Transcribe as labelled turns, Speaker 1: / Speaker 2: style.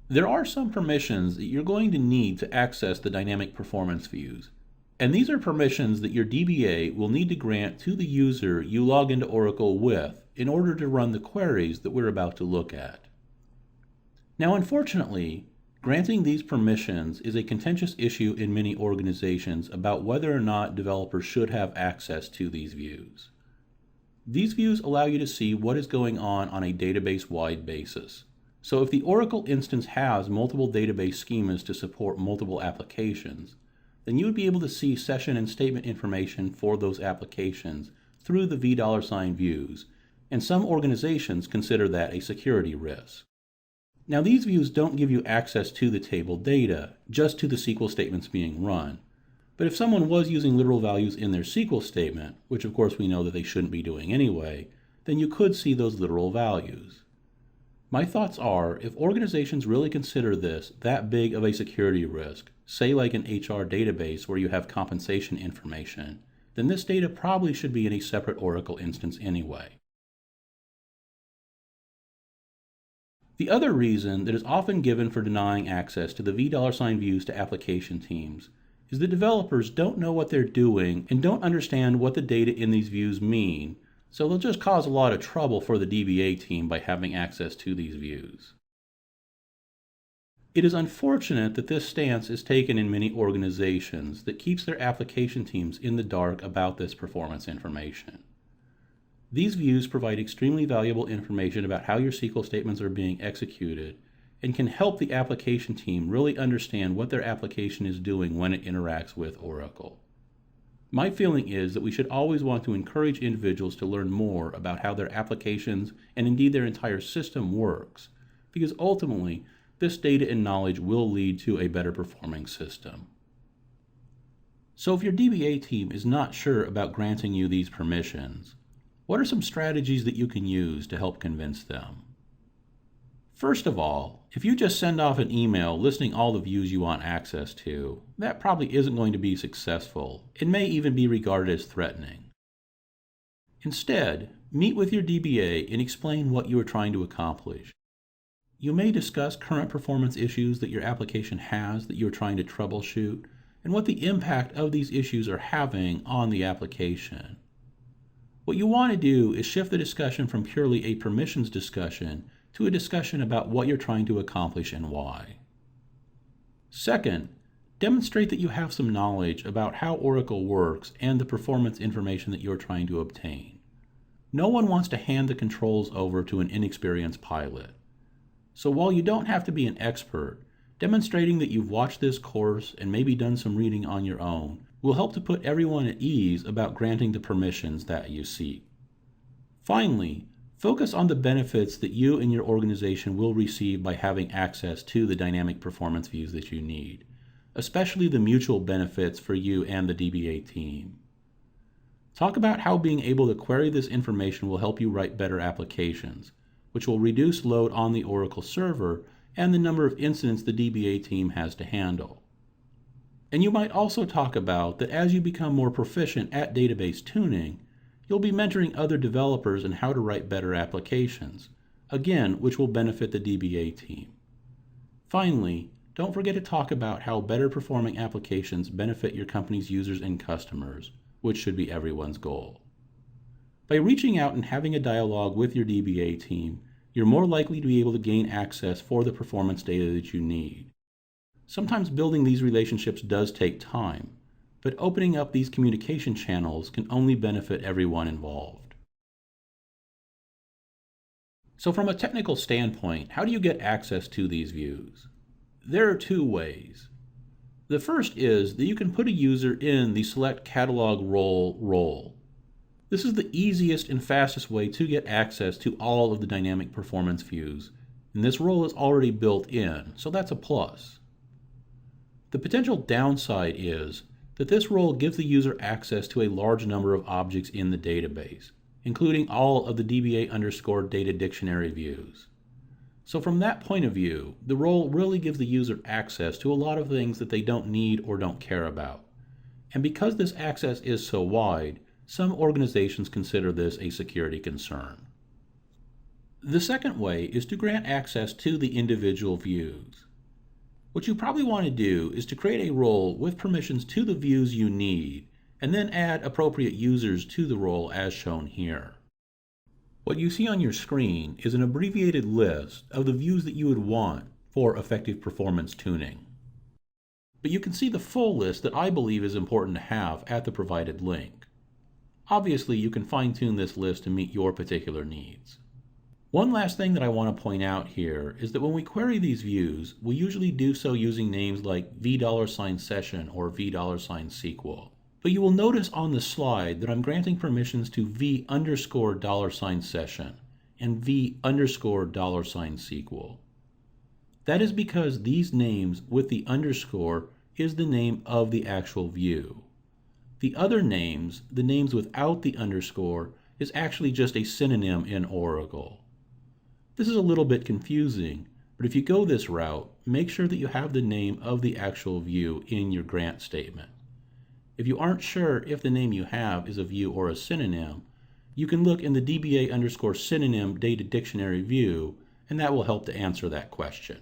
Speaker 1: There are some permissions that you're going to need to access the dynamic performance views. And these are permissions that your DBA will need to grant to the user you log into Oracle with in order to run the queries that we're about to look at. Now, unfortunately, granting these permissions is a contentious issue in many organizations about whether or not developers should have access to these views. These views allow you to see what is going on a database-wide basis. So if the Oracle instance has multiple database schemas to support multiple applications, then you would be able to see session and statement information for those applications through the $$ views, and some organizations consider that a security risk. Now, these views don't give you access to the table data, just to the SQL statements being run. But if someone was using literal values in their SQL statement, which of course we know that they shouldn't be doing anyway, then you could see those literal values. My thoughts are, if organizations really consider this that big of a security risk, say like an HR database where you have compensation information, then this data probably should be in a separate Oracle instance anyway. The other reason that is often given for denying access to the $$ views to application teams is that developers don't know what they're doing and don't understand what the data in these views mean, so they'll just cause a lot of trouble for the DBA team by having access to these views. It is unfortunate that this stance is taken in many organizations that keeps their application teams in the dark about this performance information. These views provide extremely valuable information about how your SQL statements are being executed and can help the application team really understand what their application is doing when it interacts with Oracle. My feeling is that we should always want to encourage individuals to learn more about how their applications and indeed their entire system works, because ultimately this data and knowledge will lead to a better performing system. So if your DBA team is not sure about granting you these permissions, what are some strategies that you can use to help convince them? First of all, if you just send off an email listing all the views you want access to, that probably isn't going to be successful. It may even be regarded as threatening. Instead, meet with your DBA and explain what you are trying to accomplish. You may discuss current performance issues that your application has that you are trying to troubleshoot, and what the impact of these issues are having on the application. What you want to do is shift the discussion from purely a permissions discussion to a discussion about what you're trying to accomplish and why. Second, demonstrate that you have some knowledge about how Oracle works and the performance information that you're trying to obtain. No one wants to hand the controls over to an inexperienced pilot. So while you don't have to be an expert, demonstrating that you've watched this course and maybe done some reading on your own will help to put everyone at ease about granting the permissions that you seek. Finally, focus on the benefits that you and your organization will receive by having access to the dynamic performance views that you need, especially the mutual benefits for you and the DBA team. Talk about how being able to query this information will help you write better applications, which will reduce load on the Oracle server and the number of incidents the DBA team has to handle. And you might also talk about that as you become more proficient at database tuning, you'll be mentoring other developers in how to write better applications, again, which will benefit the DBA team. Finally, don't forget to talk about how better performing applications benefit your company's users and customers, which should be everyone's goal. By reaching out and having a dialogue with your DBA team, you're more likely to be able to gain access for the performance data that you need. Sometimes building these relationships does take time, but opening up these communication channels can only benefit everyone involved. So from a technical standpoint, how do you get access to these views? There are two ways. The first is that you can put a user in the Select Catalog role. This is the easiest and fastest way to get access to all of the dynamic performance views, and this role is already built in, so that's a plus. The potential downside is that this role gives the user access to a large number of objects in the database, including all of the DBA_data dictionary views. So from that point of view, the role really gives the user access to a lot of things that they don't need or don't care about. And because this access is so wide, some organizations consider this a security concern. The second way is to grant access to the individual views. What you probably want to do is to create a role with permissions to the views you need, and then add appropriate users to the role as shown here. What you see on your screen is an abbreviated list of the views that you would want for effective performance tuning. But you can see the full list that I believe is important to have at the provided link. Obviously, you can fine-tune this list to meet your particular needs. One last thing that I want to point out here is that when we query these views, we usually do so using names like $session or $SQL. But you will notice on the slide that I'm granting permissions to $session and $SQL. That is because these names with the underscore is the name of the actual view. The other names, the names without the underscore, is actually just a synonym in Oracle. This is a little bit confusing, but if you go this route, make sure that you have the name of the actual view in your grant statement. If you aren't sure if the name you have is a view or a synonym, you can look in the DBA_synonym data dictionary view, and that will help to answer that question.